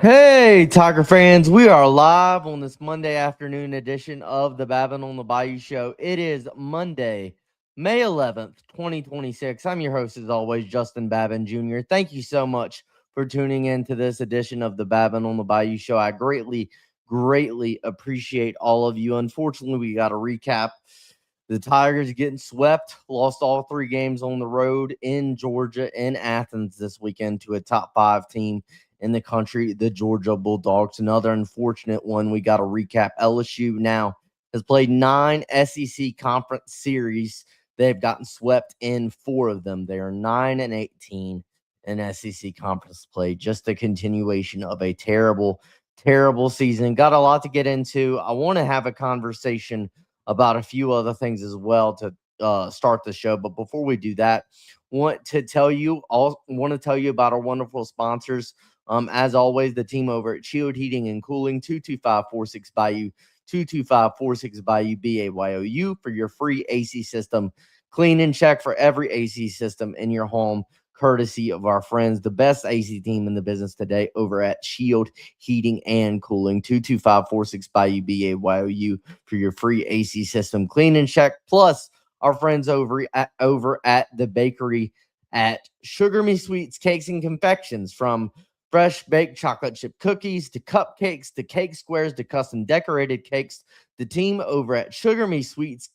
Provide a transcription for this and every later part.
Hey, Tiger fans, we are live on this Monday afternoon edition of the Babin on the Bayou show. It is Monday, May 11th, 2026. I'm your host, as always, Justin Babin Jr. Thank you so much for tuning in to this edition of the Babin on the Bayou show. I greatly appreciate all of you. Unfortunately, we got to recap. The Tigers getting swept, lost all 3 games on the road in Georgia, in Athens this weekend to a top 5 team in the country, the Georgia Bulldogs. Another unfortunate one. We got to recap. LSU now has played 9 SEC conference series. They've gotten swept in 4 of them. They are 9-18 in SEC conference play. Just a continuation of a terrible season. Got a lot to get into. I want to have a conversation about a few other things as well to start the show. But before we do that, want to tell you about our wonderful sponsors. As always, the team over at Shield Heating and Cooling, 225-46 Bayou, 225-46 Bayou, BAYOU, for your free AC system clean and check for every AC system in your home, courtesy of our friends, the best AC team in the business today over at Shield Heating and Cooling, 225-46 Bayou, BAYOU, for your free AC system clean and check. Plus, our friends over at the bakery at Sugar Me Sweets Cakes and Confections, from fresh baked chocolate chip cookies to cupcakes to cake squares to custom decorated cakes. The team over at Sugar Me Sweets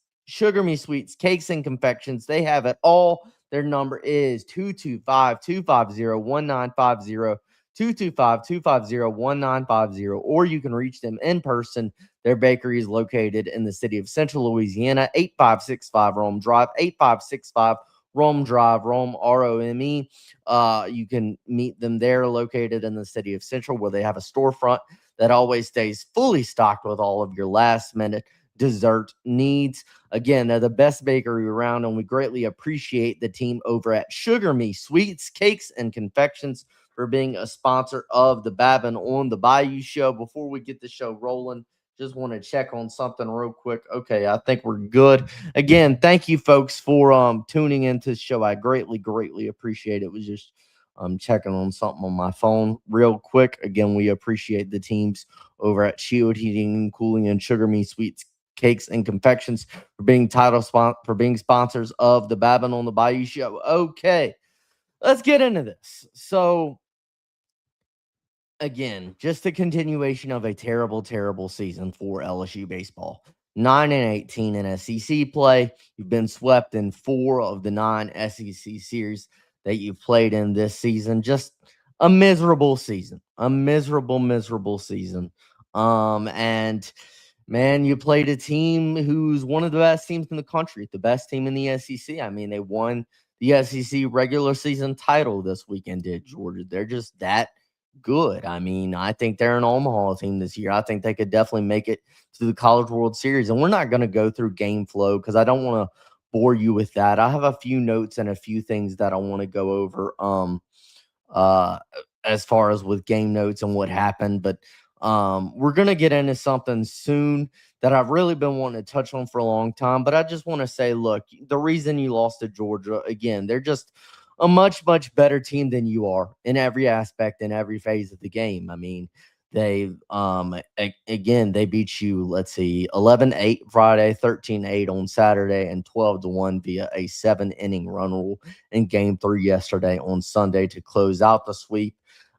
Cakes and Confections, they have it all. Their number is 225-250-1950, 225-250-1950, or you can reach them in person. Their bakery is located in the city of Central Louisiana, 8565 Rome Drive, 8565 Rome Drive, Rome, Rome. You can meet them there, located in the city of Central, where they have a storefront that always stays fully stocked with all of your last-minute dessert needs. Again, they're the best bakery around, and we greatly appreciate the team over at Sugar Me Sweets, Cakes, and Confections for being a sponsor of the Babin on the Bayou show. Before we get the show rolling, just want to check on something real quick. Okay, I think we're good. Again, thank you folks for tuning into the show. I greatly appreciate it. It was just checking on something on my phone real quick. Again, we appreciate the teams over at Shield Heating and Cooling and Sugar Me Sweets, Cakes, and Confections for being sponsors of the Babin on the Bayou show. Okay, let's get into this. So, again, just a continuation of a terrible season for LSU baseball. 9-18 in SEC play. You've been swept in 4 of the 9 SEC series that you've played in this season. Just a miserable season. A miserable season. And man, you played a team who's one of the best teams in the country, the best team in the SEC. I mean, they won the SEC regular season title this weekend, did Georgia. They're just that good. I mean, I think they're an Omaha team this year. I think they could definitely make it to the College World Series. And we're not going to go through game flow because I don't want to bore you with that. I have a few notes and a few things that I want to go over uh as far as with game notes and what happened. But we're going to get into something soon that I've really been wanting to touch on for a long time. But I just want to say, look, the reason you lost to Georgia, again, they're just a much better team than you are in every aspect, in every phase of the game. I mean, they again, they beat you, let's see, 11-8 Friday, 13-8 on Saturday, and 12-1 via a 7-inning run rule in game 3 yesterday on Sunday to close out the sweep.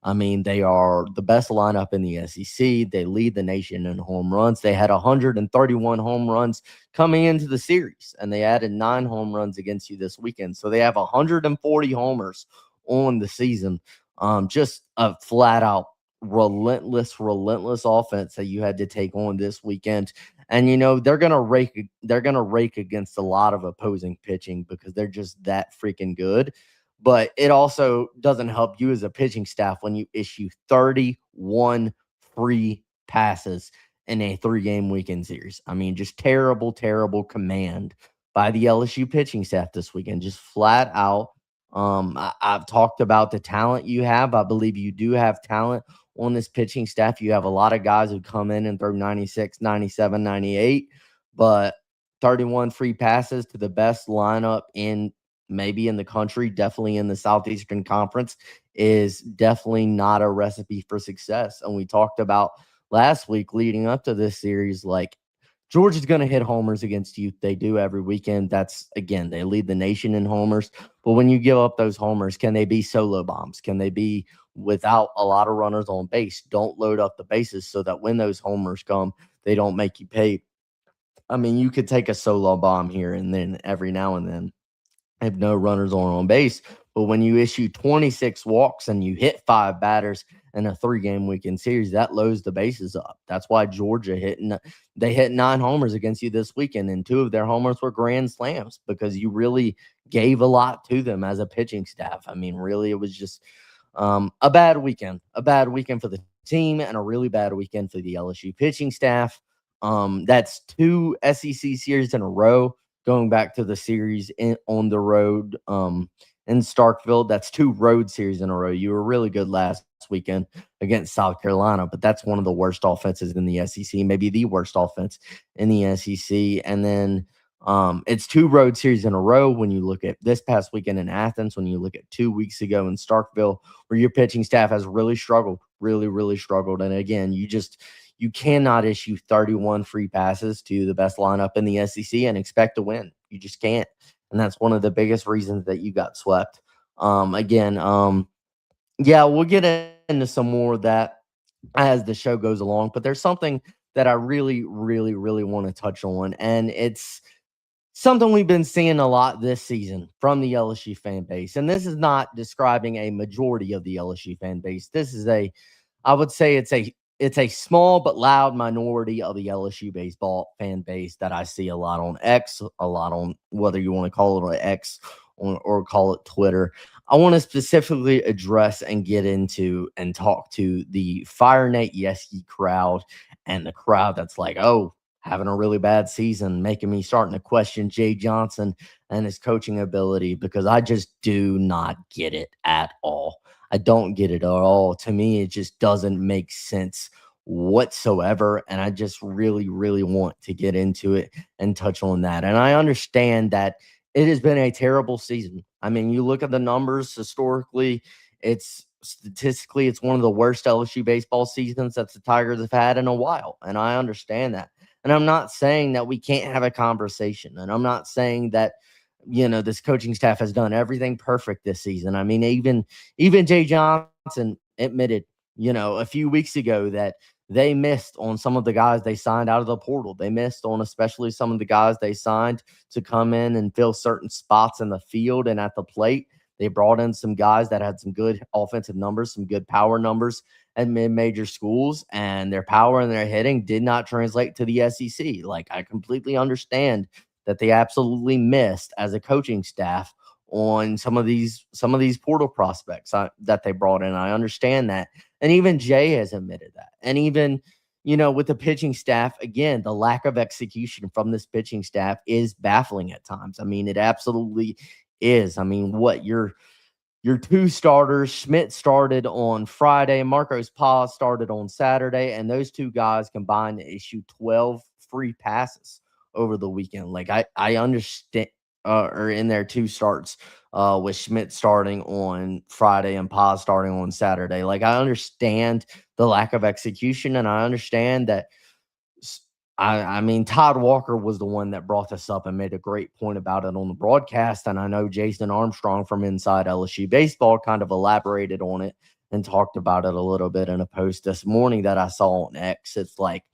I mean, they are the best lineup in the SEC. They lead the nation in home runs. They had 131 home runs coming into the series, and they added 9 home runs against you this weekend. So they have 140 homers on the season. Just a flat out relentless offense that you had to take on this weekend. And they're gonna rake against a lot of opposing pitching because they're just that freaking good. But it also doesn't help you as a pitching staff when you issue 31 free passes in a 3-game weekend series. I mean, just terrible command by the LSU pitching staff this weekend. Just flat out. I've talked about the talent you have. I believe you do have talent on this pitching staff. You have a lot of guys who come in and throw 96, 97, 98, but 31 free passes to the best lineup maybe in the country, definitely in the Southeastern Conference, is definitely not a recipe for success. And we talked about last week leading up to this series, like Georgia's going to hit homers against you. They do every weekend. That's, again, they lead the nation in homers. But when you give up those homers, can they be solo bombs? Can they be without a lot of runners on base? Don't load up the bases so that when those homers come, they don't make you pay. I mean, you could take a solo bomb here and then every now and then have no runners on base. But when you issue 26 walks and you hit 5 batters in a 3-game weekend series, that loads the bases up. That's why Georgia they hit 9 homers against you this weekend, and 2 of their homers were grand slams because you really gave a lot to them as a pitching staff. I mean, really, it was just a bad weekend for the team and a really bad weekend for the LSU pitching staff. That's 2 SEC series in a row going back to the series on the road in Starkville. That's 2 road series in a row. You were really good last weekend against South Carolina, but that's one of the worst offenses in the SEC, maybe the worst offense in the SEC. And then it's 2 road series in a row when you look at this past weekend in Athens, when you look at 2 weeks ago in Starkville, where your pitching staff has really struggled, really struggled. And again, you cannot issue 31 free passes to the best lineup in the SEC and expect to win. You just can't. And that's one of the biggest reasons that you got swept. Yeah, we'll get into some more of that as the show goes along. But there's something that I really want to touch on. And it's something we've been seeing a lot this season from the LSU fan base. And this is not describing a majority of the LSU fan base. This is I would say it's a small but loud minority of the LSU baseball fan base that I see a lot on X, a lot on whether you want to call it X or call it Twitter. I want to specifically address and get into and talk to the Fire Nate Yeskie crowd and the crowd that's like, oh, having a really bad season, making me starting to question Jay Johnson and his coaching ability, because I just do not get it at all. I don't get it at all. To me, it just doesn't make sense whatsoever. And I just really want to get into it and touch on that. And I understand that it has been a terrible season. I mean, you look at the numbers historically, statistically, it's one of the worst LSU baseball seasons that the Tigers have had in a while. And I understand that. And I'm not saying that we can't have a conversation. And I'm not saying that, this coaching staff has done everything perfect this season. I mean, even Jay Johnson admitted, a few weeks ago that they missed on some of the guys they signed out of the portal. They missed on especially some of the guys they signed to come in and fill certain spots in the field and at the plate. They brought in some guys that had some good offensive numbers, some good power numbers at mid-major schools, and their power and their hitting did not translate to the SEC. Like, I completely understand that they absolutely missed as a coaching staff on some of these portal prospects that they brought in. I understand that. And even Jay has admitted that. And even, with the pitching staff, again, the lack of execution from this pitching staff is baffling at times. I mean, it absolutely is. I mean, your 2 starters, Schmidt started on Friday, Marcos Paz started on Saturday, and those 2 guys combined to issue 12 free passes over the weekend. Like, I understand, or in their 2 starts, with Schmidt starting on Friday and Paz starting on Saturday. Like, I understand the lack of execution, and I understand that. I mean, Todd Walker was the one that brought this up and made a great point about it on the broadcast. And I know Jason Armstrong from Inside LSU Baseball kind of elaborated on it and talked about it a little bit in a post this morning that I saw on X. It's like,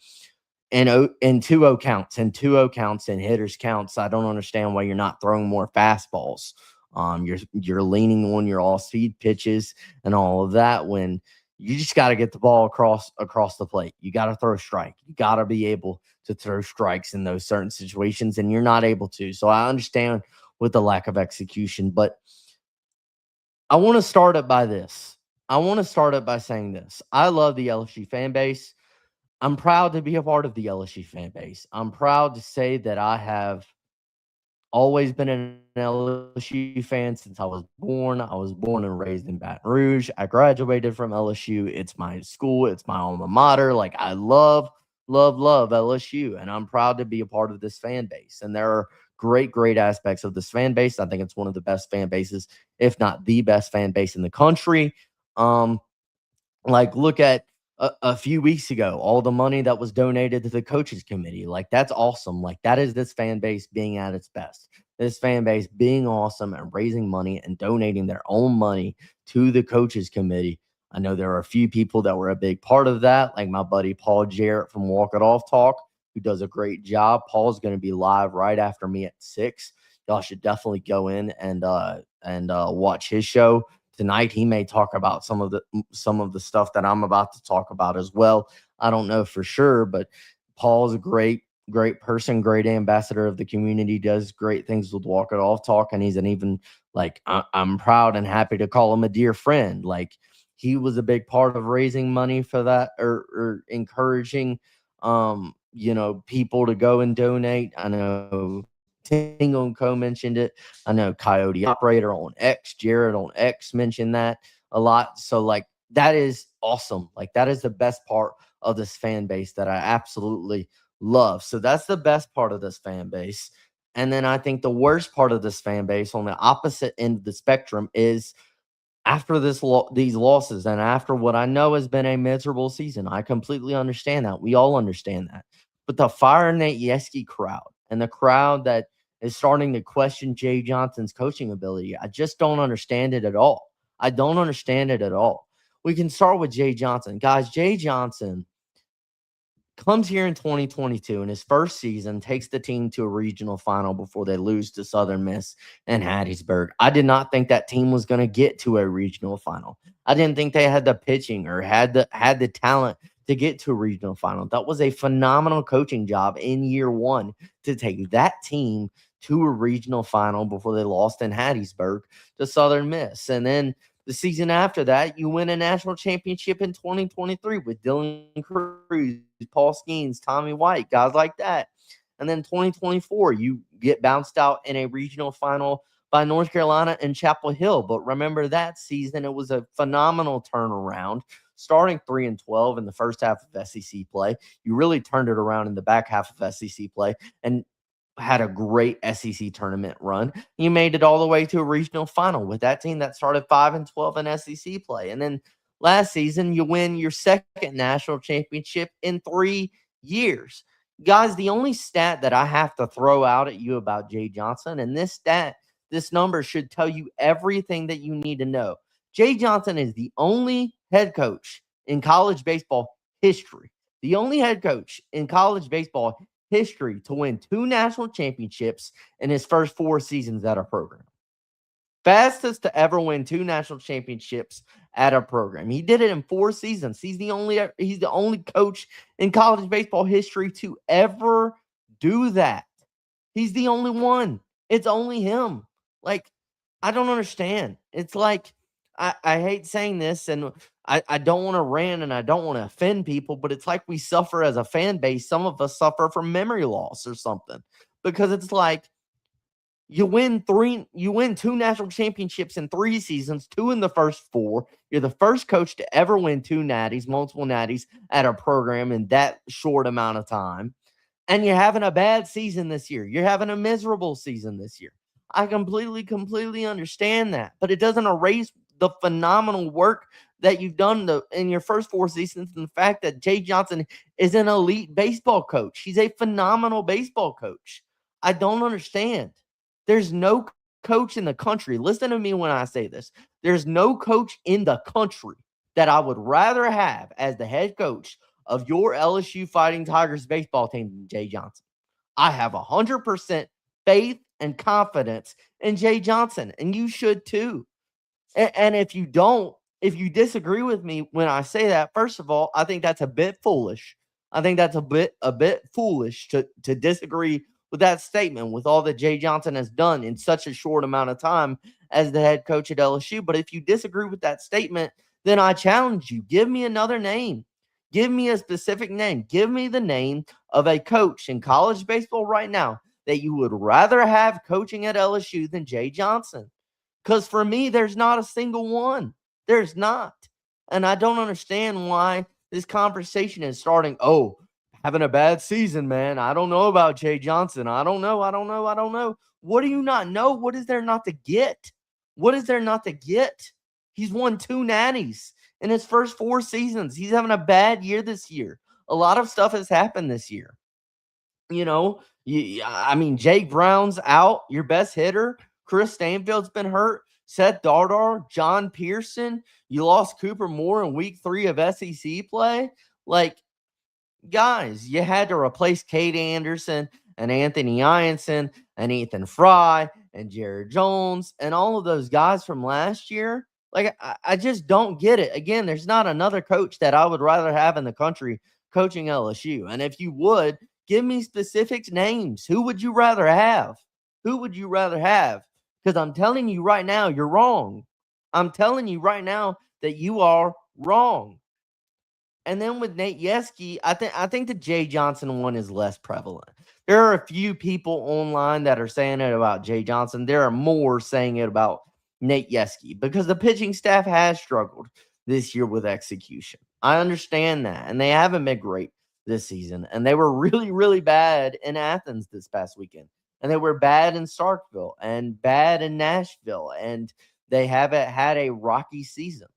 in 2-0 counts, and hitters counts, I don't understand why you're not throwing more fastballs. You're leaning on your all-speed pitches and all of that when you just got to get the ball across the plate. You got to throw a strike. You got to be able to throw strikes in those certain situations, and you're not able to. So I understand with the lack of execution, but I want to start it by this. I want to start it by saying this. I love the LSU fan base. I'm proud to be a part of the LSU fan base. I'm proud to say that I have always been an LSU fan since I was born. I was born and raised in Baton Rouge. I graduated from LSU. It's my school. It's my alma mater. Like, I love LSU, and I'm proud to be a part of this fan base. And there are great aspects of this fan base. I think it's one of the best fan bases, if not the best fan base in the country. Like, look at a few weeks ago, all the money that was donated to the coaches committee. Like, that's awesome. Like, that is this fan base being at its best. This fan base being awesome and raising money and donating their own money to the coaches committee. I know there are a few people that were a big part of that, like my buddy Paul Jarrett from Walk It Off Talk, who does a great job. Paul's going to be live right after me at 6. Y'all should definitely go in and watch his show tonight. He may talk about some of the stuff that I'm about to talk about as well. I don't know for sure, but Paul's a great person, great ambassador of the community, does great things with Walk It Off Talk, and he's an even, like, I'm proud and happy to call him a dear friend. Like, he was a big part of raising money for that, or encouraging people to go and donate. I know Tingle and Co mentioned it. I know Coyote Operator on X, Jared on X mentioned that a lot. So, like, that is awesome. Like, that is the best part of this fan base that I absolutely love. So that's the best part of this fan base. And then I think the worst part of this fan base on the opposite end of the spectrum is after these losses and after what I know has been a miserable season. I completely understand that. We all understand that. But the Fire Nate Yeskie crowd and the crowd that is starting to question Jay Johnson's coaching ability, I just don't understand it at all. I don't understand it at all. We can start with Jay Johnson. Guys, Jay Johnson comes here in 2022 in his first season, takes the team to a regional final before they lose to Southern Miss and Hattiesburg. I did not think that team was going to get to a regional final. I didn't think they had the pitching or had the talent to get to a regional final. That was a phenomenal coaching job in year one to take that team to a regional final before they lost in Hattiesburg to Southern Miss. And then the season after that, you win a national championship in 2023 with Dylan Cruz, Paul Skeens, Tommy White, guys like that. And then 2024, you get bounced out in a regional final by North Carolina and Chapel Hill. But remember that season, it was a phenomenal turnaround. Starting 3-12 in the first half of SEC play, you really turned it around in the back half of SEC play and had a great SEC tournament run. You made it all the way to a regional final with that team that started 5-12 in SEC play. And then last season, you win your second national championship in 3 years. Guys, the only stat that I have to throw out at you about Jay Johnson, and this number should tell you everything that you need to know. Jay Johnson is the only head coach in college baseball history, the only head coach in college baseball history to win 2 national championships in his first 4 seasons at a program. Fastest to ever win 2 national championships at a program. He did it in 4 seasons. He's the only coach in college baseball history to ever do that. He's the only one. It's only him. Like, I don't understand. It's like, I hate saying this, and I don't want to rant and I don't want to offend people, but it's like we suffer as a fan base. Some of us suffer from memory loss or something, because it's like you win 2 national championships in 3 seasons, 2 in the first 4. You're the first coach to ever win 2 natties, multiple natties at a program in that short amount of time. And you're having a bad season this year. You're having a miserable season this year. I completely understand that, but it doesn't erase the phenomenal work that you've done in your first 4 seasons, and the fact that Jay Johnson is an elite baseball coach. He's a phenomenal baseball coach. I don't understand. There's no coach in the country. Listen to me when I say this. There's no coach in the country that I would rather have as the head coach of your LSU Fighting Tigers baseball team than Jay Johnson. I have 100% faith and confidence in Jay Johnson, and you should too. And if you disagree with me when I say that, first of all, I think that's a bit foolish. I think that's a bit foolish to disagree with that statement, with all that Jay Johnson has done in such a short amount of time as the head coach at LSU. But if you disagree with that statement, then I challenge you. Give me another name. Give me a specific name. Give me the name of a coach in college baseball right now that you would rather have coaching at LSU than Jay Johnson. Because for me, there's not a single one. There's not. And I don't understand why this conversation is starting. Oh, having a bad season, man. I don't know about Jay Johnson. I don't know. What do you not know? What is there not to get? What is there not to get? He's won 2 natties in his first 4 seasons. He's having a bad year this year. A lot of stuff has happened this year. I mean, Jake Brown's out, your best hitter. Chris Stanfield's been hurt. Seth Dardar, John Pearson. You lost Cooper Moore in week 3 of SEC play. Like, guys, you had to replace Cade Anderson and Anthony Ianson and Ethan Fry and Jared Jones and all of those guys from last year. Like, I just don't get it. Again, there's not another coach that I would rather have in the country coaching LSU. And if you would, give me specific names. Who would you rather have? Who would you rather have? Because I'm telling you right now, you're wrong. I'm telling you right now that you are wrong. And then with Nate Yeskie, I think the Jay Johnson one is less prevalent. There are a few people online that are saying it about Jay Johnson. There are more saying it about Nate Yeskie because the pitching staff has struggled this year with execution. I understand that, and they haven't been great this season. And they were really, really bad in Athens this past weekend. And they were bad in Starkville and bad in Nashville. And they haven't had a rocky season.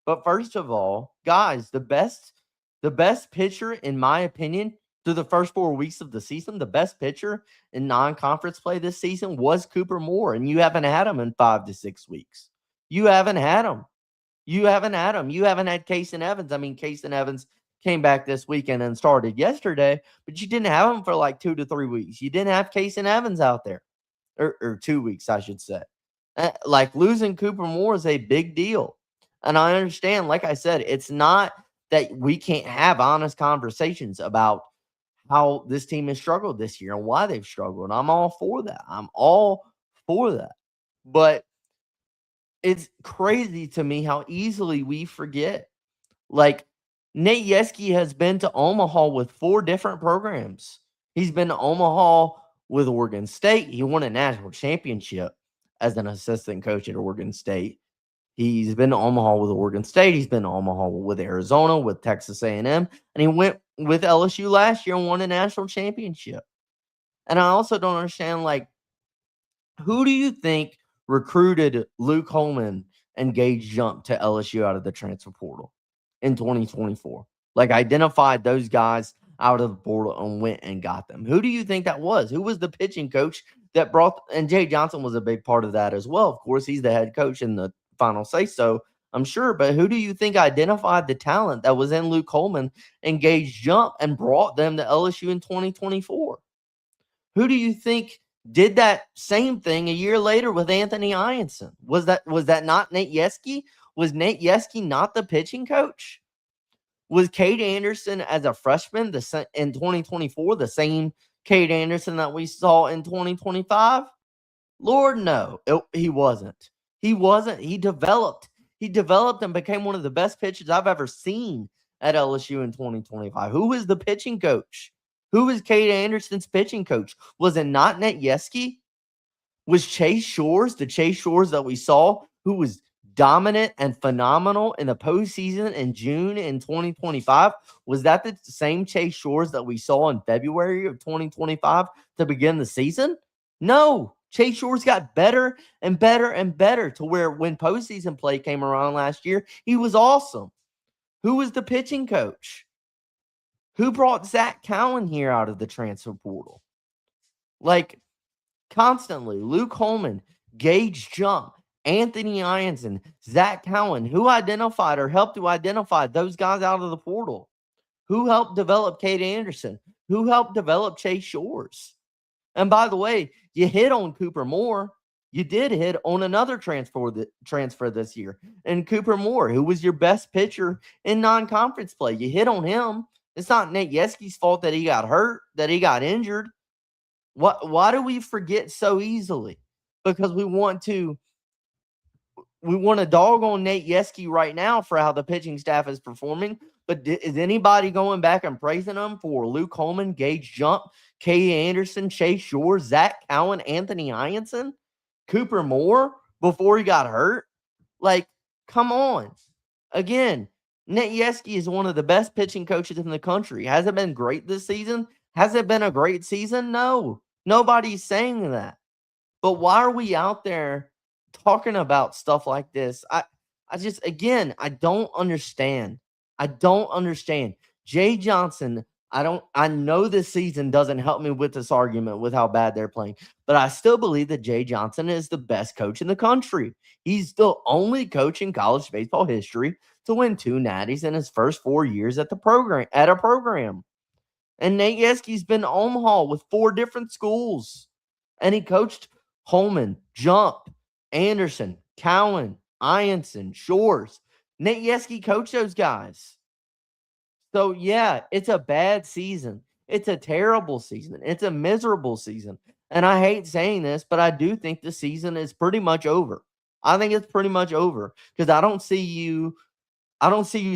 But first of all, guys, the best pitcher, in my opinion, through the first 4 weeks of the season, the best pitcher in non-conference play this season was Cooper Moore, and you haven't had him in 5 to 6 weeks. You haven't had him. You haven't had him. You haven't had Casey Evans. I mean, Casey Evans came back this weekend and started yesterday, but you didn't have him for like 2 to 3 weeks. You didn't have Casey Evans out there, or 2 weeks, I should say. Like, losing Cooper Moore is a big deal. And I understand, like I said, it's not that we can't have honest conversations about how this team has struggled this year and why they've struggled. I'm all for that. I'm all for that. But it's crazy to me how easily we forget. Like, Nate Yeskie has been to Omaha with 4 different programs. He's been to Omaha with Oregon State. He won a national championship as an assistant coach at Oregon State. He's been to Omaha with Oregon State. He's been to Omaha with Arizona, with Texas A&M. And he went with LSU last year and won a national championship. And I also don't understand, like, who do you think recruited Luke Holman and Gage Jump to LSU out of the transfer portal in 2024? Like, identified those guys out of the portal and went and got them. Who do you think that was? Who was the pitching coach that brought – and Jay Johnson was a big part of that as well. Of course, he's the head coach in the final say so, I'm sure. But who do you think identified the talent that was in Luke Holman and Gage Jump and brought them to LSU in 2024? Who do you think did that same thing a year later with Anthony Ianson? Was that not Nate Yeskie? Was Nate Yeskie not the pitching coach? Was Cade Anderson as a freshman in 2024 the same Cade Anderson that we saw in 2025? Lord, no, he wasn't. He wasn't. He developed and became one of the best pitchers I've ever seen at LSU in 2025. Who was the pitching coach? Who was Cade Anderson's pitching coach? Was it not Nate Yeskie? Was Chase Shores, the Chase Shores that we saw, who was dominant and phenomenal in the postseason in June in 2025, was that the same Chase Shores that we saw in February of 2025 to begin the season? No. Chase Shores got better and better and better to where when postseason play came around last year, he was awesome. Who was the pitching coach? Who brought Zach Cowan here out of the transfer portal? Like, constantly, Luke Holman, Gage Jump, Anthony Ianson, Zach Cowan. Who identified or helped to identify those guys out of the portal? Who helped develop Cade Anderson? Who helped develop Chase Shores? And by the way, you hit on Cooper Moore. You did hit on another transfer this year. And Cooper Moore, who was your best pitcher in non-conference play. You hit on him. It's not Nate Yeskie's fault that he got hurt, that he got injured. Why do we forget so easily? Because we want to dog on Nate Yeskie right now for how the pitching staff is performing. But is anybody going back and praising them for Luke Holman, Gage Jump, Cade Anderson, Chase Shores, Zach Cowan, Anthony Ianson, Cooper Moore before he got hurt? Like, come on. Again, Nate Yeskie is one of the best pitching coaches in the country. Has it been great this season? Has it been a great season? No. Nobody's saying that. But why are we out there talking about stuff like this? I don't understand. I don't understand. Jay Johnson, I know this season doesn't help me with this argument with how bad they're playing, but I still believe that Jay Johnson is the best coach in the country. He's the only coach in college baseball history to win 2 natties in his first 4 years at a program. And Nate Yeskie's been to Omaha with 4 different schools. And he coached Holman, Jump, Anderson, Cowan, Ianson, Shores. Nate Yeskie coached those guys. So, yeah, it's a bad season. It's a terrible season. It's a miserable season. And I hate saying this, but I do think the season is pretty much over. I think it's pretty much over because I don't see you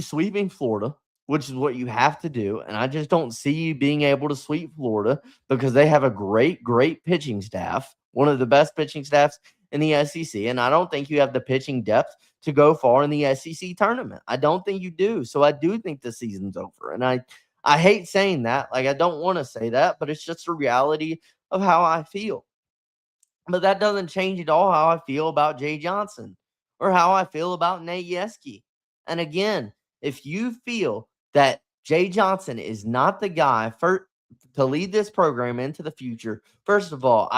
sweeping Florida, which is what you have to do. And I just don't see you being able to sweep Florida because they have a great, great pitching staff, one of the best pitching staffs in the SEC. And I don't think you have the pitching depth to go far in the SEC tournament. I don't think you do. So I do think the season's over. And I hate saying that. Like, I don't want to say that, but it's just the reality of how I feel. But that doesn't change at all how I feel about Jay Johnson or how I feel about Nate Yeskie. And again, if you feel that Jay Johnson is not the guy to lead this program into the future, first of all,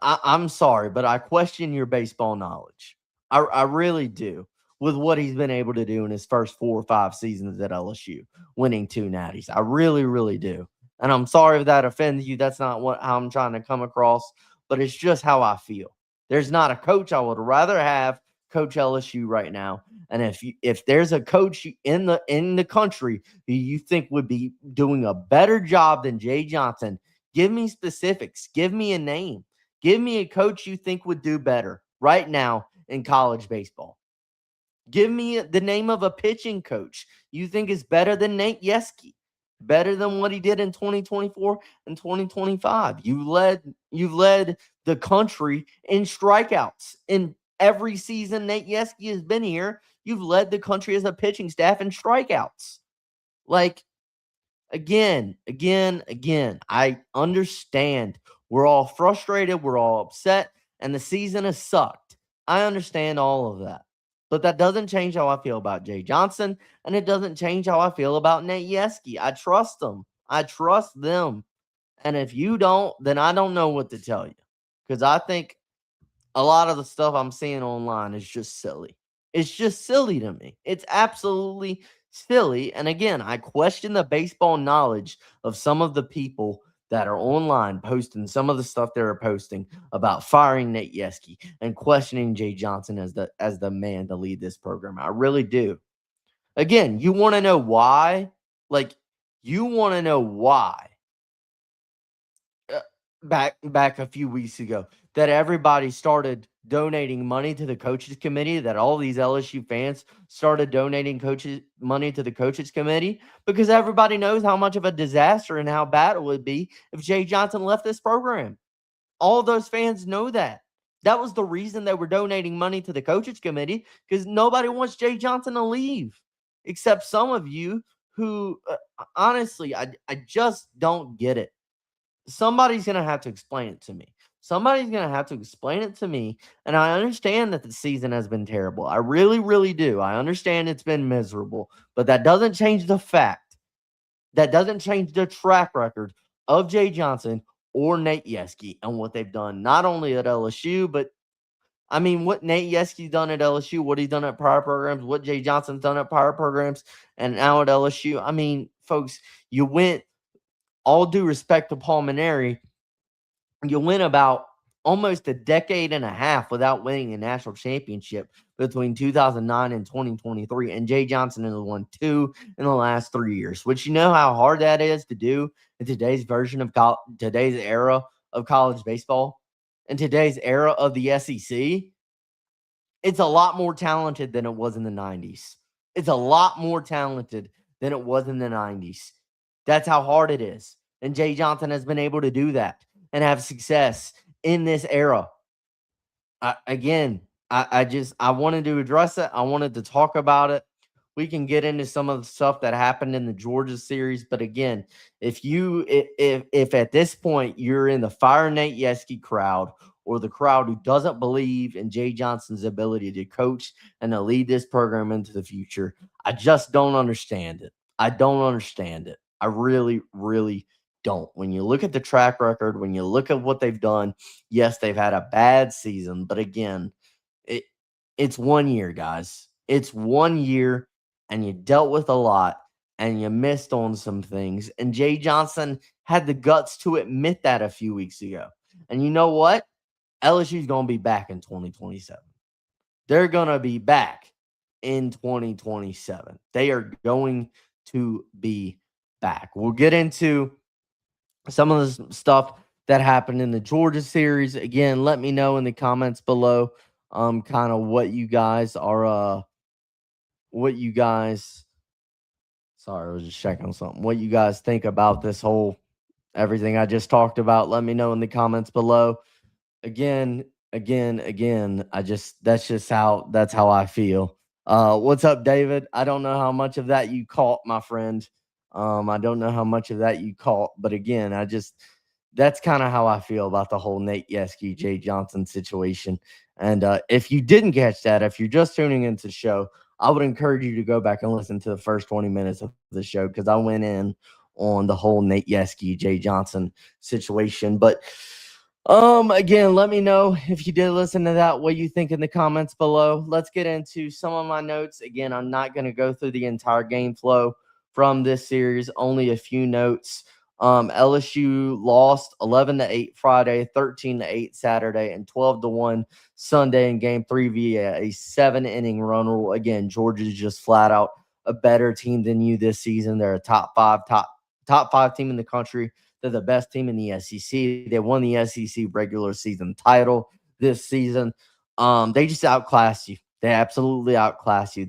I'm sorry, but I question your baseball knowledge. I really do with what he's been able to do in his first 4 or 5 seasons at LSU, winning 2 natties. I really, really do. And I'm sorry if that offends you. That's not how I'm trying to come across, but it's just how I feel. There's not a coach I would rather have coach LSU right now. And if there's a coach in the country who you think would be doing a better job than Jay Johnson, give me specifics. Give me a name. Give me a coach you think would do better right now in college baseball. Give me the name of a pitching coach you think is better than Nate Yeskie, better than what he did in 2024 and 2025. You've led the country in strikeouts in every season Nate Yeskie has been here. You've led the country as a pitching staff in strikeouts. Like, again, I understand we're all frustrated, we're all upset, and the season has sucked. I understand all of that. But that doesn't change how I feel about Jay Johnson, and it doesn't change how I feel about Nate Yeskie. I trust them. I trust them. And if you don't, then I don't know what to tell you. Because I think a lot of the stuff I'm seeing online is just silly. It's just silly to me. It's absolutely silly. And again, I question the baseball knowledge of some of the people that are online posting some of the stuff they're posting about firing Nate Yeskie and questioning Jay Johnson as the man to lead this program. I really do. Again, you want to know why? You want to know why back a few weeks ago that everybody started donating money to the coaches committee, that all these LSU fans started donating money to the coaches committee, because everybody knows how much of a disaster and how bad it would be if Jay Johnson left this program. All of those fans know that. That was the reason they were donating money to the coaches committee, because nobody wants Jay Johnson to leave, except some of you who, honestly, I just don't get it. Somebody's going to have to explain it to me. Somebody's going to have to explain it to me. And I understand that the season has been terrible. I really, really do. I understand it's been miserable. But that doesn't change the fact. That doesn't change the track record of Jay Johnson or Nate Yeskie and what they've done, not only at LSU, but I mean, what Nate Yeskie's done at LSU, what he's done at prior programs, what Jay Johnson's done at prior programs, and now at LSU. I mean, folks, you went, all due respect to Paul Maneri, you went about almost a decade and a half without winning a national championship between 2009 and 2023. And Jay Johnson has won 2 in the last 3 years, which you know how hard that is to do in today's version of today's era of college baseball, in today's era of the SEC. It's a lot more talented than it was in the 90s. It's a lot more talented than it was in the 90s. That's how hard it is. And Jay Johnson has been able to do that and have success in this era. I wanted to address it. I wanted to talk about it. We can get into some of the stuff that happened in the Georgia series. But again, if at this point you're in the Fire Nate Yeskie crowd, or the crowd who doesn't believe in Jay Johnson's ability to coach and to lead this program into the future. I just don't understand it. I don't understand it. I really, really don't. When you look at the track record, when you look at what they've done, yes, they've had a bad season, but again, it it's 1 year, guys. It's 1 year, and you dealt with a lot, and you missed on some things. And Jay Johnson had the guts to admit that a few weeks ago. And you know what? LSU's going to be back in 2027. They're going to be back in 2027. They are going to be back. We'll get into some of the stuff that happened in the Georgia series. Again, let me know in the comments below kind of what you guys are sorry, I was just checking on something. What you guys think about this whole everything I just talked about. Let me know in the comments below. Again, that's how I feel. What's up, David? I don't know how much of that you caught, my friend. I don't know how much of that you caught, but again, that's kind of how I feel about the whole Nate Yeskie, Jay Johnson situation. And if you didn't catch that, if you're just tuning into the show, I would encourage you to go back and listen to the first 20 minutes of the show because I went in on the whole Nate Yeskie, Jay Johnson situation. But again, let me know if you did listen to that, what you think in the comments below. Let's get into some of my notes. Again, I'm not going to go through the entire game flow from this series, only a few notes. LSU lost 11-8 Friday, 13-8 Saturday, and 12-1 Sunday in game 3 via a 7-inning run rule. Again, Georgia's just flat out a better team than you this season. They're a top five team in the country. They're the best team in the SEC. They won the SEC regular season title this season. They just outclassed you. They absolutely outclassed you.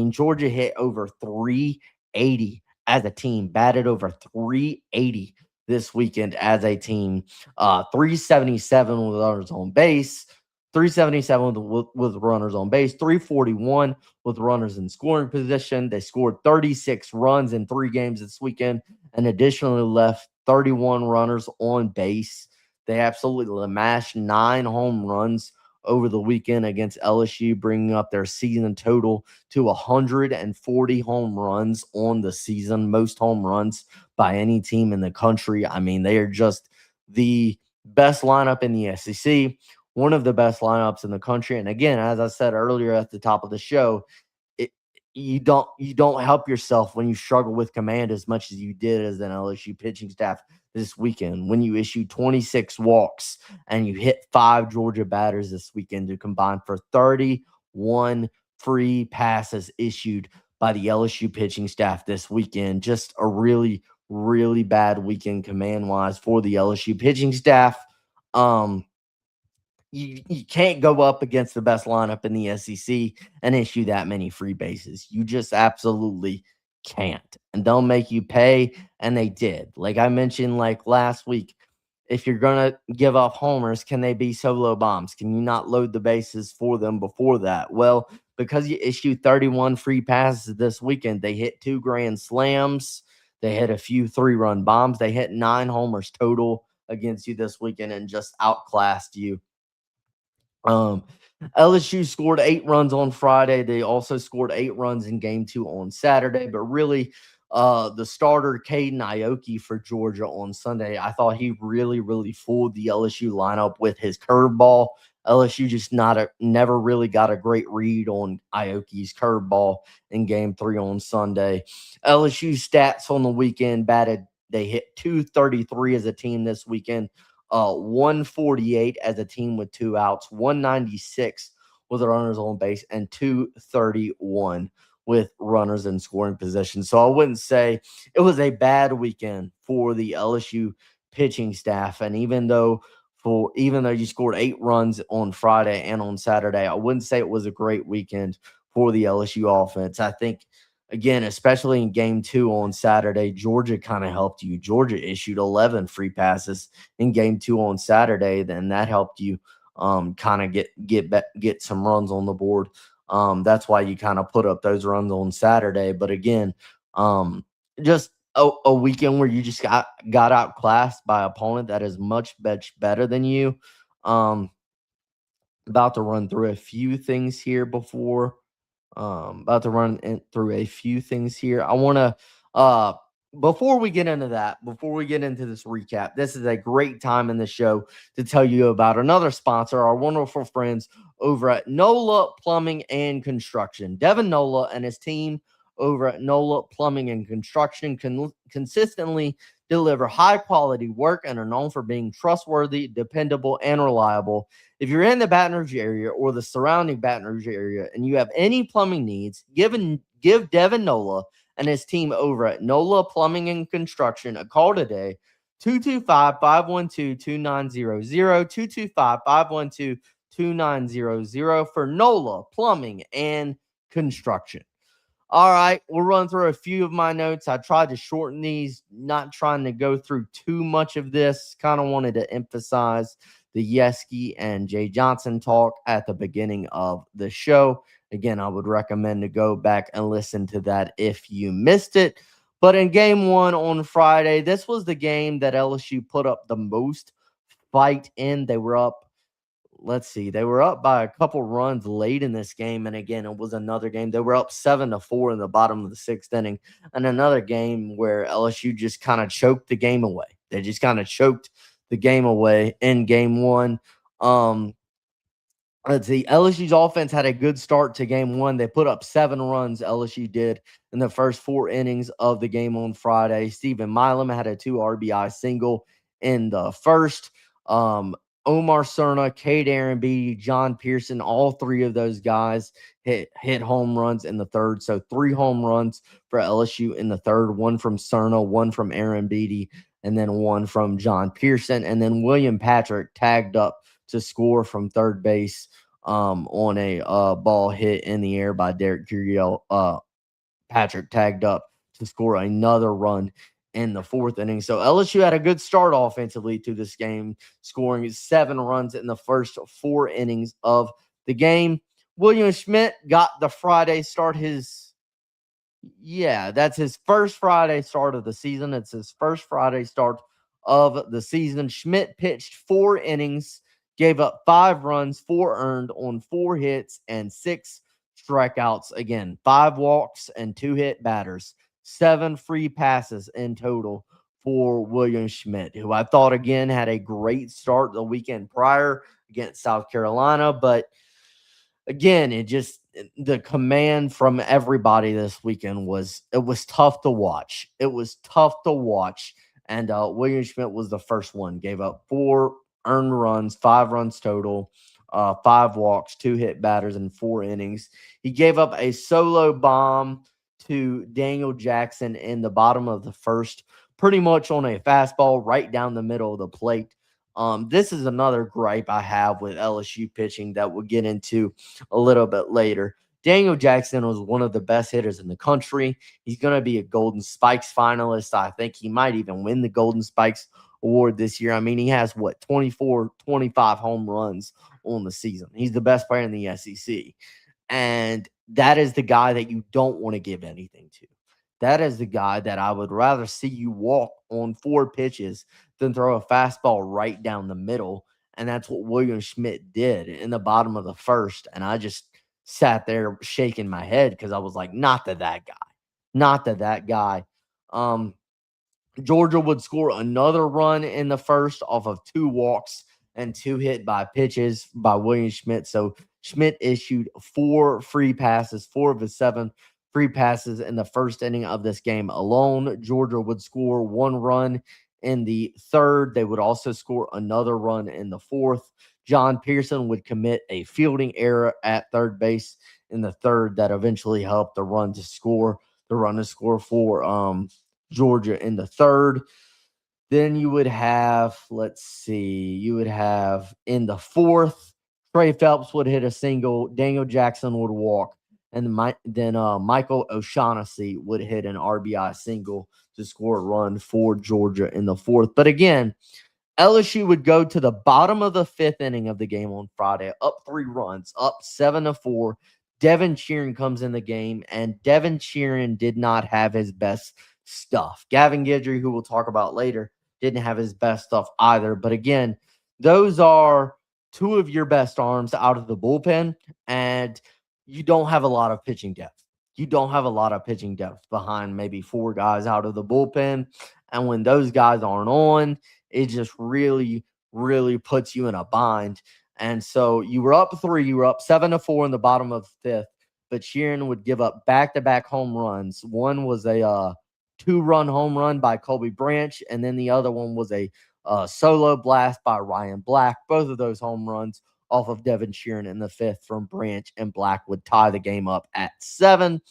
Georgia hit over 380 as a team, batted over 380 this weekend as a team. 377 with runners on base. 377 with runners on base. 341 with runners in scoring position. They scored 36 runs in 3 games this weekend and additionally left 31 runners on base. They absolutely mashed 9 home runs over the weekend against LSU, bringing up their season total to 140 home runs on the season, most home runs by any team in the country. I mean, they are just the best lineup in the SEC, one of the best lineups in the country. And again, as I said earlier at the top of the show, you don't help yourself when you struggle with command as much as you did as an LSU pitching staff this weekend when you issued 26 walks and you hit 5 Georgia batters this weekend to combine for 31 free passes issued by the LSU pitching staff this weekend. Just a really, really bad weekend command-wise for the LSU pitching staff. You can't go up against the best lineup in the SEC and issue that many free bases. You just absolutely can't. And they'll make you pay, and they did. Like I mentioned last week, if you're going to give up homers, can they be solo bombs? Can you not load the bases for them before that? Well, because you issued 31 free passes this weekend, they hit 2 grand slams. They hit a few 3-run bombs. They hit 9 homers total against you this weekend and just outclassed you. LSU scored 8 runs on Friday. They also scored 8 runs in game 2 on Saturday. But really, the starter, Caden Aoki for Georgia on Sunday, I thought he really, really fooled the LSU lineup with his curveball. LSU just never really got a great read on Aoki's curveball in game 3 on Sunday. LSU stats on the weekend they hit 233 as a team this weekend. 148 as a team with 2 outs, 196 with runners on base, and 231 with runners in scoring position. So I wouldn't say it was a bad weekend for the LSU pitching staff. And even though you scored 8 runs on Friday and on Saturday, I wouldn't say it was a great weekend for the LSU offense. I think, again, especially in game 2 on Saturday, Georgia kind of helped you. Georgia issued 11 free passes in game 2 on Saturday. Then that helped you kind of get some runs on the board. That's why you kind of put up those runs on Saturday. But again, just a weekend where you just got outclassed by an opponent that is much better than you. About to run through a few things here before through a few things here. I want to before we get into that, before we get into this recap, this is a great time in the show to tell you about another sponsor, our wonderful friends over at NOLA Plumbing and Construction. Devin Nola and his team over at NOLA Plumbing and Construction consistently deliver high quality work and are known for being trustworthy, dependable, and reliable. If you're in the Baton Rouge area or the surrounding Baton Rouge area and you have any plumbing needs, give Devin Nola and his team over at NOLA Plumbing and Construction a call today, 225-512-2900, 225-512-2900 for NOLA Plumbing and Construction. All right, we'll run through a few of my notes. I tried to shorten these, not trying to go through too much of this. Kind of wanted to emphasize the Yeskie and Jay Johnson talk at the beginning of the show. Again, I would recommend to go back and listen to that if you missed it. But in game one on Friday, this was the game that LSU put up the most fight in. They were up. They were up by a couple runs late in this game. And again, it was another game. They were up 7-4 in the bottom of the sixth inning. And another game where LSU just kind of choked the game away. They just kind of choked the game away in game one. Let's see. LSU's offense had a good start to game one. They put up 7 runs, LSU did, in the first 4 innings of the game on Friday. Stephen Milam had a 2 RBI single in the first. Omar Cerna, Cade Aaronby, John Pearson, all 3 of those guys hit home runs in the third. So 3 home runs for LSU in the third, 1 from Cerna, 1 from Aaronby, and then 1 from John Pearson. And then William Patrick tagged up to score from third base on a ball hit in the air by Derek Curiel. Patrick tagged up to score another run in the 4th inning. So LSU had a good start offensively to this game, scoring 7 runs in the first 4 innings of the game. William Schmidt got the Friday start. That's his first Friday start of the season. It's his first Friday start of the season. Schmidt pitched 4 innings, gave up 5 runs, 4 earned on 4 hits and 6 strikeouts. Again, 5 walks and 2 hit batters. 7 free passes in total for William Schmidt, who I thought, again, had a great start the weekend prior against South Carolina. But, again, the command from everybody this weekend was tough to watch. It was tough to watch. And William Schmidt was the first one. Gave up 4 earned runs, 5 runs total, 5 walks, 2 hit batters in 4 innings. He gave up a solo bomb to Daniel Jackson in the bottom of the first, pretty much on a fastball right down the middle of the plate. This is another gripe I have with LSU pitching that we'll get into a little bit later. Daniel Jackson was one of the best hitters in the country. He's going to be a Golden Spikes finalist. I think he might even win the Golden Spikes award this year. I mean, he has 24, 25 home runs on the season. He's the best player in the SEC. And that is the guy that you don't want to give anything to. That is the guy that I would rather see you walk on 4 pitches than throw a fastball right down the middle. And that's what William Schmidt did in the bottom of the first. And I just sat there shaking my head because I was like, not that guy. Georgia would score another run in the first off of 2 walks and 2 hit by pitches by William Schmidt. So Schmidt issued 4 free passes, 4 of his 7 free passes in the first inning of this game alone. Georgia would score 1 run in the third. They would also score another run in the fourth. John Pearson would commit a fielding error at third base in the third that eventually helped the run to score for Georgia in the third. Then you would have, in the fourth, Trey Phelps would hit a single, Daniel Jackson would walk, and then Michael O'Shaughnessy would hit an RBI single to score a run for Georgia in the fourth. But again, LSU would go to the bottom of the 5th inning of the game on Friday, up 3 runs, up 7-4. Devin Sheeran comes in the game, and Devin Sheeran did not have his best stuff. Gavin Guidry, who we'll talk about later, didn't have his best stuff either. But again, those are two of your best arms out of the bullpen, and you don't have a lot of pitching depth. You don't have a lot of pitching depth behind maybe four guys out of the bullpen. And when those guys aren't on, it just really, really puts you in a bind. And so you were up 3, you were up 7-4 in the bottom of the 5th, but Sheeran would give up back-to-back home runs. One was a 2-run home run by Colby Branch, and then the other one was a solo blast by Ryan Black. Both of those home runs off of Devin Sheeran in the 5th from Branch, and Black would tie the game up at 7.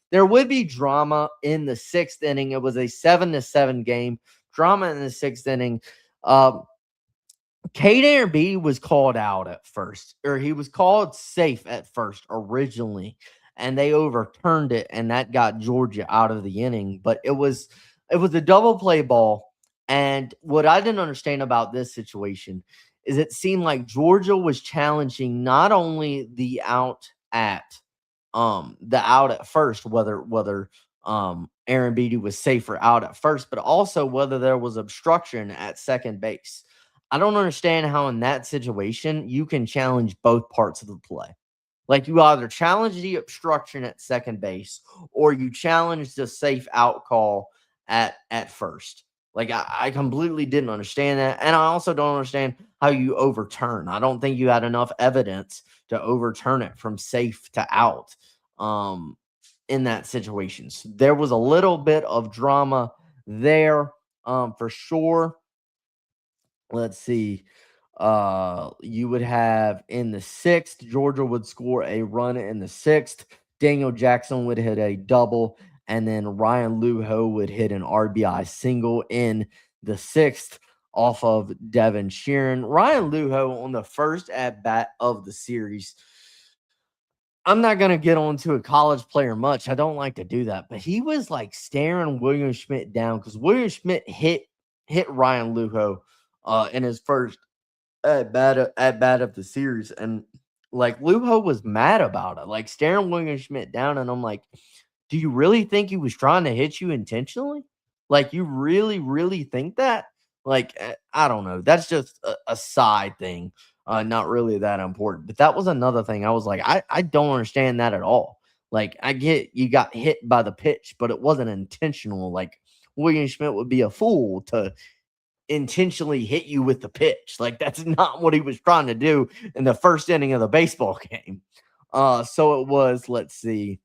There would be drama in the 6th inning. It was a 7-7 game. Drama in the 6th inning. Cade Arambidi was called out at first, or he was called safe at first originally, and they overturned it, and that got Georgia out of the inning. But it was a double play ball, and what I didn't understand about this situation is it seemed like Georgia was challenging not only the out at first, whether Aaron Beatty was safer out at first, but also whether there was obstruction at second base. I don't understand how in that situation you can challenge both parts of the play. Like, you either challenge the obstruction at second base or you challenge the safe out call at first. Like, I completely didn't understand that. And I also don't understand how you overturn. I don't think you had enough evidence to overturn it from safe to out in that situation. So there was a little bit of drama there for sure. Let's see. You would have in the 6th, Georgia would score a run in the 6th. Daniel Jackson would hit a double, and then Ryan Luho would hit an RBI single in the 6th off of Devin Sheeran. Ryan Luho on the first at bat of the series. I'm not going to get on to a college player much. I don't like to do that, but he was like staring William Schmidt down because William Schmidt hit Ryan Luho in his first at bat of the series, and like Luho was mad about it, like staring William Schmidt down, and I'm like, do you really think he was trying to hit you intentionally? Like, you really, really think that? Like, I don't know. That's just a side thing, not really that important. But that was another thing. I was like, I don't understand that at all. Like, I get you got hit by the pitch, but it wasn't intentional. Like, William Schmidt would be a fool to intentionally hit you with the pitch. Like, that's not what he was trying to do in the first inning of the baseball game. So it was, let's see,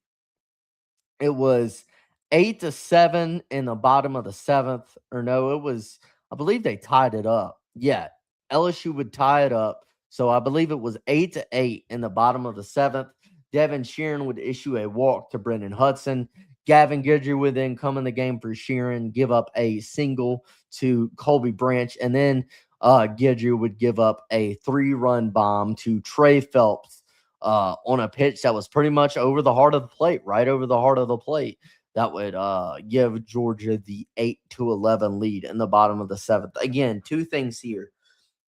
it was 8-7 in the bottom of the 7th. Or no, it was, I believe they tied it up. Yeah, LSU would tie it up. So I believe it was 8-8 in the bottom of the 7th. Devin Sheeran would issue a walk to Brendan Hudson. Gavin Guidry would then come in the game for Sheeran, give up a single to Colby Branch, and then Guidry would give up a 3-run bomb to Trey Phelps on a pitch that was pretty much over the heart of the plate, right over the heart of the plate. That would give Georgia the 8-11 lead in the bottom of the 7th. Again, two things here.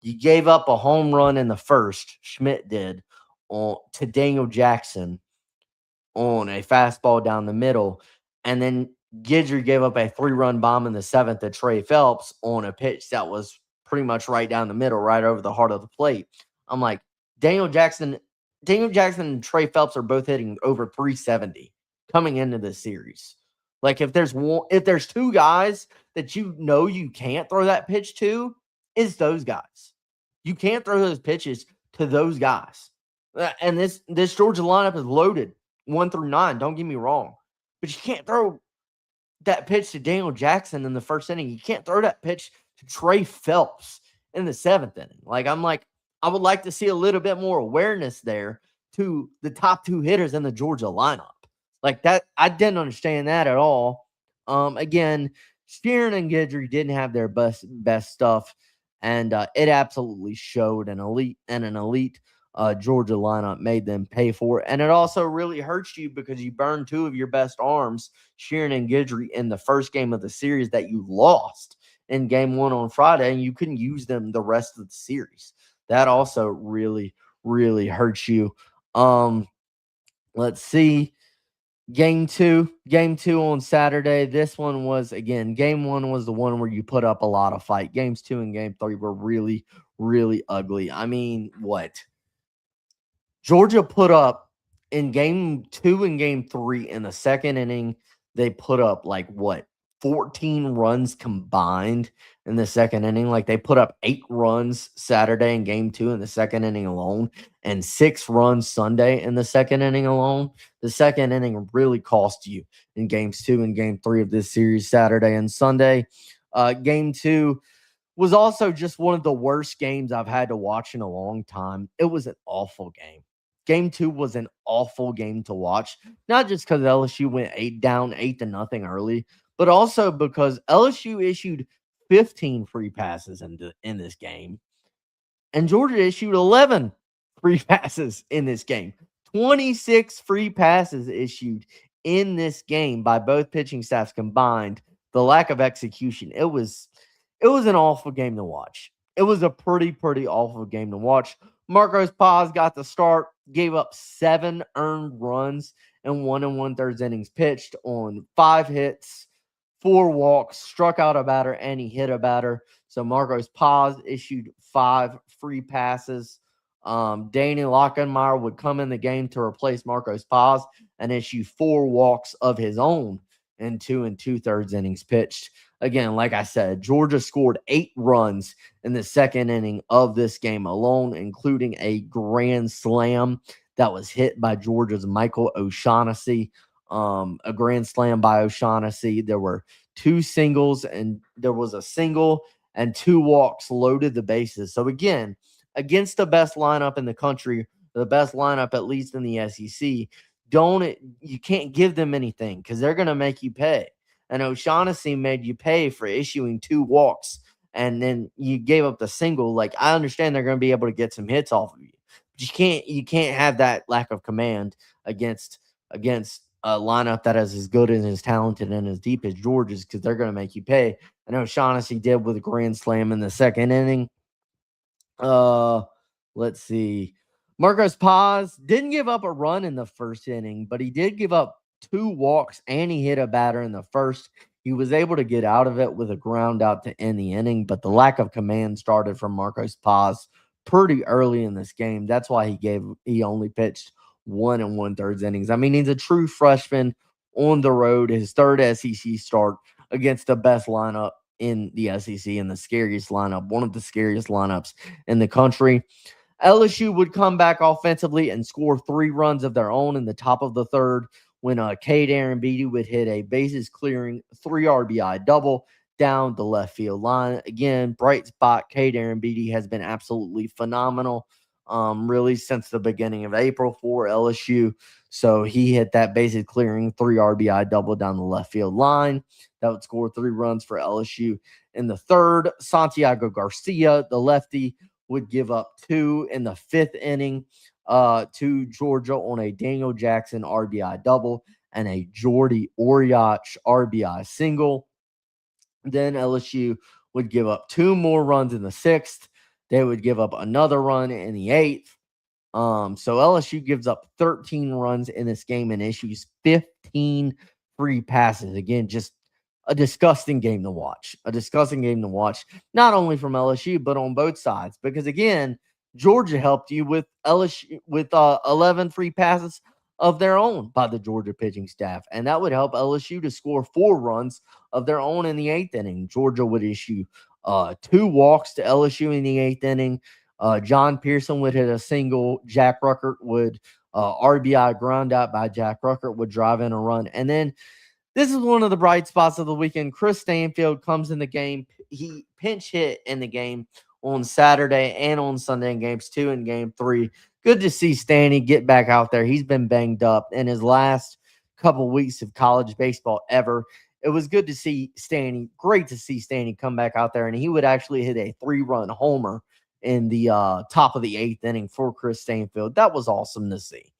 You gave up a home run in the first, Schmidt did, to Daniel Jackson on a fastball down the middle, and then Guidry gave up a 3-run bomb in the 7th to Trey Phelps on a pitch that was pretty much right down the middle, right over the heart of the plate. I'm like, Daniel Jackson and Trey Phelps are both hitting over 370 coming into this series. Like, if there's two guys that you know you can't throw that pitch to, it's those guys. You can't throw those pitches to those guys. And this Georgia lineup is loaded 1 through 9. Don't get me wrong, but you can't throw that pitch to Daniel Jackson in the first inning. You can't throw that pitch to Trey Phelps in the 7th inning. Like, I would like to see a little bit more awareness there to the top 2 hitters in the Georgia lineup. Like that, I didn't understand that at all. Again, Sheeran and Guidry didn't have their best stuff, and it absolutely showed. An elite Georgia lineup made them pay for it, and it also really hurts you because you burned 2 of your best arms, Sheeran and Guidry, in the first game of the series that you lost in game 1 on Friday, and you couldn't use them the rest of the series. That also really, really hurts you. Let's see. Game two on Saturday. This one was, again, game 1 was the one where you put up a lot of fight. Games 2 and game 3 were really, really ugly. I mean, what? Georgia put up in game 2 and game 3 in the second inning, they put up like what? 14 runs combined in the second inning. Like they put up 8 runs Saturday in game 2 in the second inning alone and 6 runs Sunday in the second inning alone. The second inning really cost you in games 2 and game 3 of this series Saturday and Sunday. Game 2 was also just one of the worst games I've had to watch in a long time. It was an awful game. Game 2 was an awful game to watch, not just because LSU went 8-0 early, but also because LSU issued 15 free passes in this game, and Georgia issued 11 free passes in this game. 26 free passes issued in this game by both pitching staffs combined. The lack of execution, it was an awful game to watch. It was a pretty awful game to watch. Marcos Paz got the start, gave up 7 earned runs and 1 1/3 innings pitched on 5 hits, 4 walks, struck out a batter, and he hit a batter. So Marcos Paz issued 5 free passes. Danny Lockenmeyer would come in the game to replace Marcos Paz and issue 4 walks of his own in 2 2/3 innings pitched. Again, like I said, Georgia scored 8 runs in the second inning of this game alone, including a grand slam that was hit by Georgia's Michael O'Shaughnessy. A grand slam by O'Shaughnessy. There were 2 singles, and there was a single and 2 walks loaded the bases. So again, against the best lineup in the country, the best lineup at least in the SEC, you can't give them anything because they're going to make you pay. And O'Shaughnessy made you pay for issuing 2 walks, and then you gave up the single. Like, I understand they're going to be able to get some hits off of you, but you can't have that lack of command against a lineup that is as good and as talented and as deep as Georgia's, because they're going to make you pay. I know O'Shaughnessy did with a grand slam in the second inning. Let's see. Marcos Paz didn't give up a run in the first inning, but he did give up 2 walks and he hit a batter in the first. He was able to get out of it with a ground out to end the inning, but the lack of command started from Marcos Paz pretty early in this game. That's why he only pitched 1 1/3 innings. I mean, he's a true freshman on the road, his third SEC start against the best lineup in the SEC and the scariest lineup, one of the scariest lineups in the country. LSU would come back offensively and score 3 runs of their own in the top of the third when Cade Arambidi would hit a bases clearing 3 RBI double down the left field line. Again, bright spot. Cade Arambidi has been absolutely phenomenal, really since the beginning of April for LSU. So he hit that bases clearing 3 RBI double down the left field line. That would score 3 runs for LSU in the third. Santiago Garcia, the lefty, would give up 2 in the 5th inning to Georgia on a Daniel Jackson RBI double and a Jordy Oriach RBI single. Then LSU would give up 2 more runs in the 6th. They would give up another run in the 8th. So LSU gives up 13 runs in this game and issues 15 free passes. Again, just a disgusting game to watch. A disgusting game to watch, not only from LSU, but on both sides. Because again, Georgia helped you with 11 free passes of their own by the Georgia pitching staff. And that would help LSU to score 4 runs of their own in the 8th inning. Georgia would issue 2 walks to LSU in the 8th inning. John Pearson would hit a single. Jack Ruckert would RBI ground out by Jack Ruckert would drive in a run. And then this is one of the bright spots of the weekend. Chris Stanfield comes in the game. He pinch hit in the game on Saturday and on Sunday in games 2 and game 3. Good to see Stanny get back out there. He's been banged up in his last couple weeks of college baseball ever. It was good to see Stanny. Great to see Stanny come back out there, and he would actually hit a 3-run homer in the top of the 8th inning for Chris Stanfield. That was awesome to see.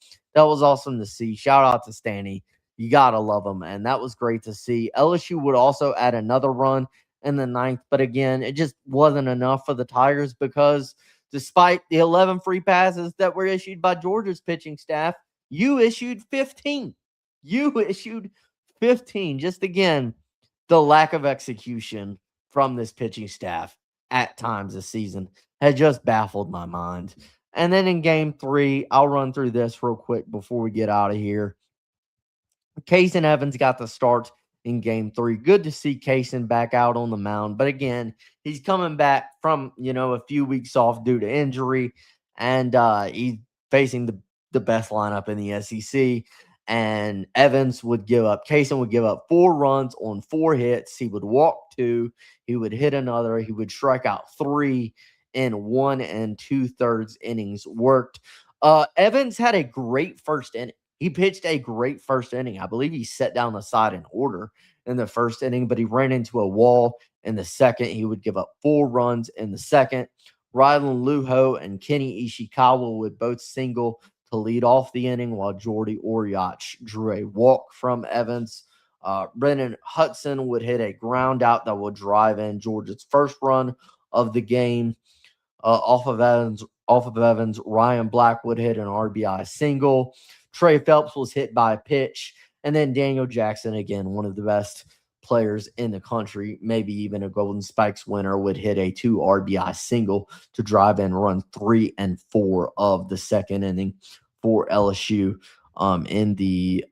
Shout out to Stanny. You got to love him, and that was great to see. LSU would also add another run in the 9th, but again, it just wasn't enough for the Tigers because despite the 11 free passes that were issued by Georgia's pitching staff, you issued 15. Just again, the lack of execution from this pitching staff at times this season. has just baffled my mind. And then in game 3, I'll run through this real quick before we get out of here. Kaysen Evans got the start in game 3. Good to see Kaysen back out on the mound. But again, he's coming back from, a few weeks off due to injury. And he's facing the best lineup in the SEC. And Kaysen would give up 4 runs on 4 hits. He would walk 2. He would hit another. He would strike out 3 in 1 2/3 innings worked. Evans had a great first inning. He pitched a great first inning. I believe he set down the side in order in the first inning, but he ran into a wall in the second. He would give up 4 runs in the second. Rylan Luho and Kenny Ishikawa would both single to lead off the inning, while Jordy Oriach drew a walk from Evans. Brennan Hudson would hit a ground out that would drive in Georgia's first run of the game. Off of Evans, Ryan Blackwood hit an RBI single. Trey Phelps was hit by a pitch. And then Daniel Jackson, again, one of the best players in the country, maybe even a Golden Spikes winner, would hit a 2 RBI single to drive in run 3 and 4 of the second inning for LSU in the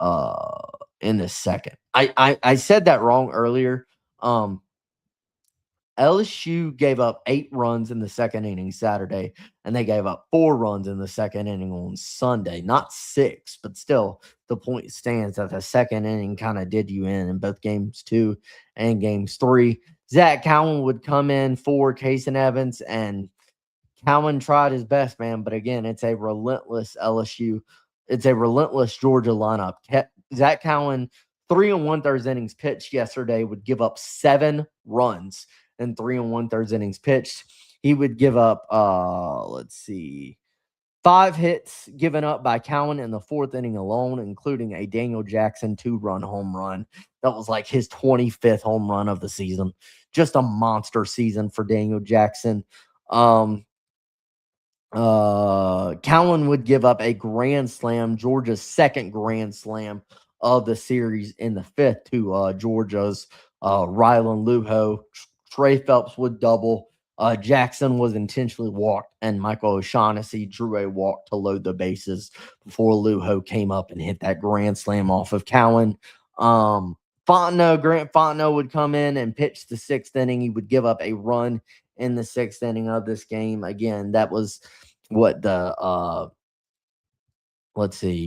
second. I said that wrong earlier. LSU gave up 8 runs in the second inning Saturday, and they gave up 4 runs in the second inning on Sunday. Not 6, but still, the point stands that the second inning kind of did you in both games 2 and games 3. Zach Cowan would come in for Kaysen Evans, and Cowan tried his best, man. But again, it's a relentless LSU. It's a relentless Georgia lineup. Zach Cowan, 3 1/3 innings pitched yesterday, would give up 7 runs in 3 1/3 innings pitched. He would give up, 5 hits given up by Cowan in the 4th inning alone, including a Daniel Jackson 2-run home run. That was like his 25th home run of the season. Just a monster season for Daniel Jackson. Cowan would give up a grand slam, Georgia's second grand slam of the series in the 5th to Georgia's Rylan Luho. Trey Phelps would double. Jackson was intentionally walked, and Michael O'Shaughnessy drew a walk to load the bases before Luho came up and hit that grand slam off of Cowan. Grant Fontenot would come in and pitch the 6th inning. He would give up a run in the 6th inning of this game. Again, that was what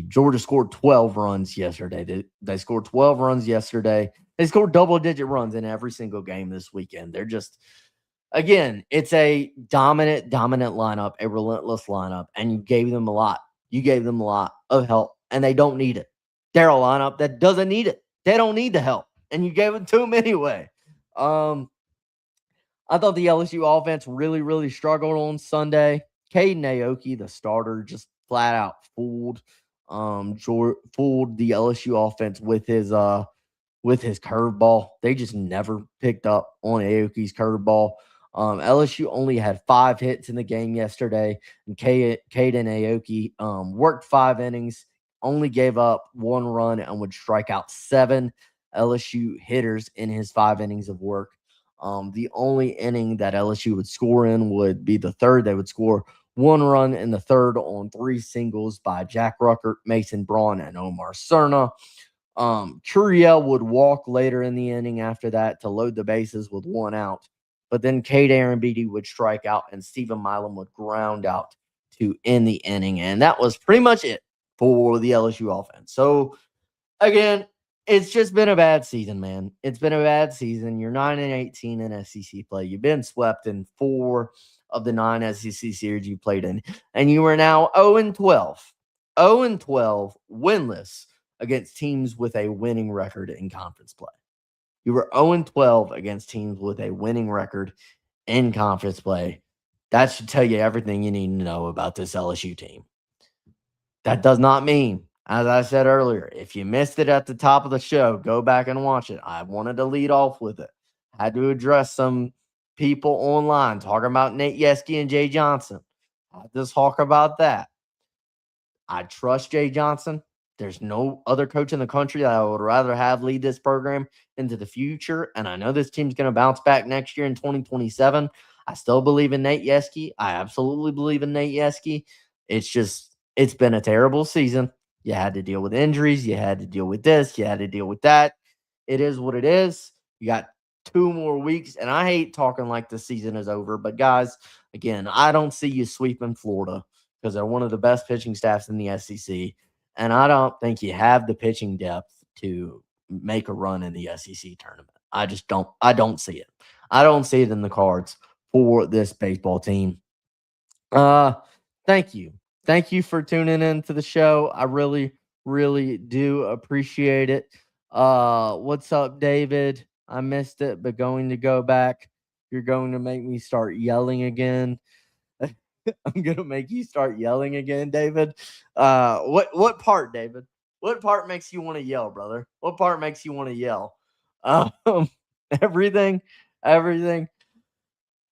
Georgia scored 12 runs yesterday. They scored 12 runs yesterday. They scored double-digit runs in every single game this weekend. They're just, again, it's a dominant lineup, a relentless lineup, and you gave them a lot. You gave them a lot of help, and they don't need it. They're a lineup that doesn't need it. They don't need the help, and you gave it to them anyway. I thought the LSU offense really, really struggled on Sunday. Caden Aoki, the starter, just flat out fooled the LSU offense with his curveball. They just never picked up on Aoki's curveball. LSU only had 5 hits in the game yesterday, and Caden Aoki worked 5 innings, only gave up 1 run, and would strike out 7 LSU hitters in his 5 innings of work. The only inning that LSU would score in would be the 3rd. They would score 1 run in the 3rd on 3 singles by Jack Ruckert, Mason Braun, and Omar Cerna. Curiel would walk later in the inning after that to load the bases with 1 out. But then Cade Arambidi would strike out, and Stephen Milam would ground out to end the inning. And that was pretty much it for the LSU offense. So, again, it's just been a bad season, man. It's been a bad season. You're 9-18 in SEC play. You've been swept in 4 of the 9 SEC series you played in. And you are now 0-12. 0-12 winless against teams with a winning record in conference play. You were 0-12 against teams with a winning record in conference play. That should tell you everything you need to know about this LSU team. That does not mean, as I said earlier, if you missed it at the top of the show, go back and watch it. I wanted to lead off with it. I had to address some people online talking about Nate Yeskie and Jay Johnson. I'll just talk about that. I trust Jay Johnson. There's no other coach in the country that I would rather have lead this program into the future. And I know this team's going to bounce back next year in 2027. I still believe in Nate Yeskie. I absolutely believe in Nate Yeskie. It's been a terrible season. You had to deal with injuries. You had to deal with this. You had to deal with that. It is what it is. You got 2 more weeks, and I hate talking like the season is over. But guys, again, I don't see you sweeping Florida because they're one of the best pitching staffs in the SEC, and I don't think you have the pitching depth to make a run in the SEC tournament. I just don't. I don't see it. I don't see it in the cards for this baseball team. Uh, thank you. Thank you for tuning in to the show. I really, really do appreciate it. What's up, David? I missed it, but going to go back. You're going to make me start yelling again. I'm gonna make you start yelling again, David. What part, David? What part makes you want to yell, brother? What part makes you want to yell? Um, everything, everything.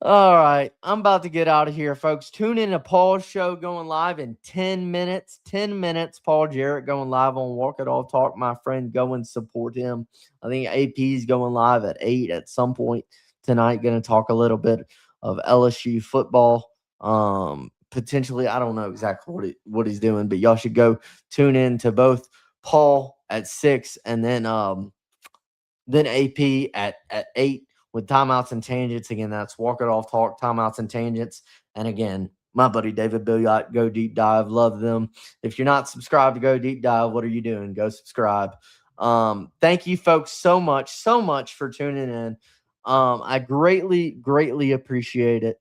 All right, I'm about to get out of here, folks. Tune in to Paul's show going live in 10 minutes. 10 minutes. Paul Jarrett going live on Walk It All Talk. My friend, go and support him. I think AP is going live at 8 at some point tonight. Going to talk a little bit of LSU football. Potentially, I don't know exactly what he's doing, but y'all should go tune in to both Paul at 6 and then AP at 8 with timeouts and tangents. Again, that's Walk It Off Talk, timeouts and tangents. And again, my buddy David Billiot, Go Deep Dive. Love them. If you're not subscribed to Go Deep Dive, what are you doing? Go subscribe. Thank you folks so much for tuning in. I greatly appreciate it.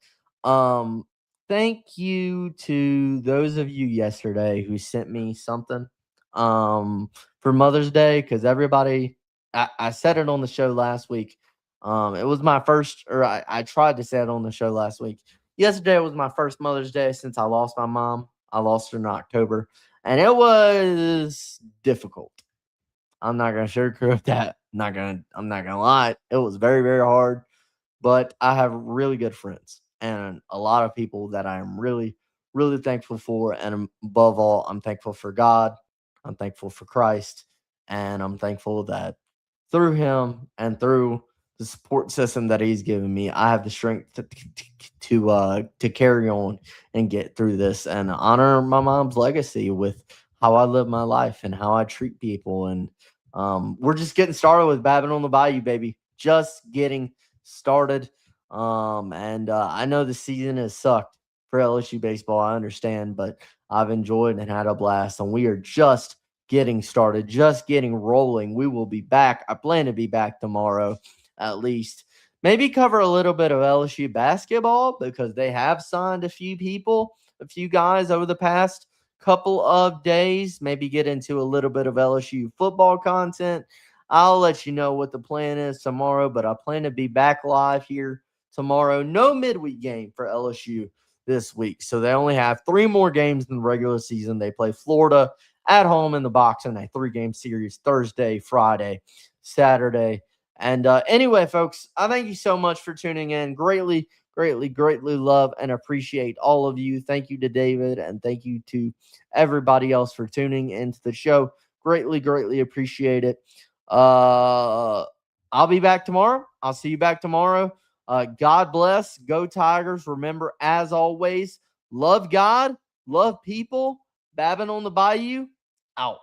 Thank you to those of you yesterday who sent me something for Mother's Day, because everybody, I said it on the show last week. It was my first, or I tried to say it on the show last week. Yesterday was my first Mother's Day since I lost my mom. I lost her in October, and it was difficult. I'm not gonna sugarcoat that. I'm not gonna lie. It was very, very hard, but I have really good friends and a lot of people that I am really, really thankful for. And above all, I'm thankful for God. I'm thankful for Christ, and I'm thankful that through him and through the support system that he's given me, I have the strength to carry on and get through this and honor my mom's legacy with how I live my life and how I treat people. And we're just getting started with Babin on the Bayou, baby. Just getting started. And I know the season has sucked for LSU baseball. I understand, but I've enjoyed and had a blast. And we are just getting started, just getting rolling. We will be back. I plan to be back tomorrow, at least. Maybe cover a little bit of LSU basketball because they have signed a few people, a few guys over the past couple of days. Maybe get into a little bit of LSU football content. I'll let you know what the plan is tomorrow, but I plan to be back live here tomorrow. No midweek game for LSU this week. So they only have 3 more games in the regular season. They play Florida at home in the box in a 3-game series Thursday, Friday, Saturday. And anyway, folks, I thank you so much for tuning in. Greatly love and appreciate all of you. Thank you to David, and thank you to everybody else for tuning into the show. Greatly appreciate it. I'll be back tomorrow. I'll see you back tomorrow. God bless. Go Tigers. Remember, as always, love God, love people. Babin on the Bayou, out.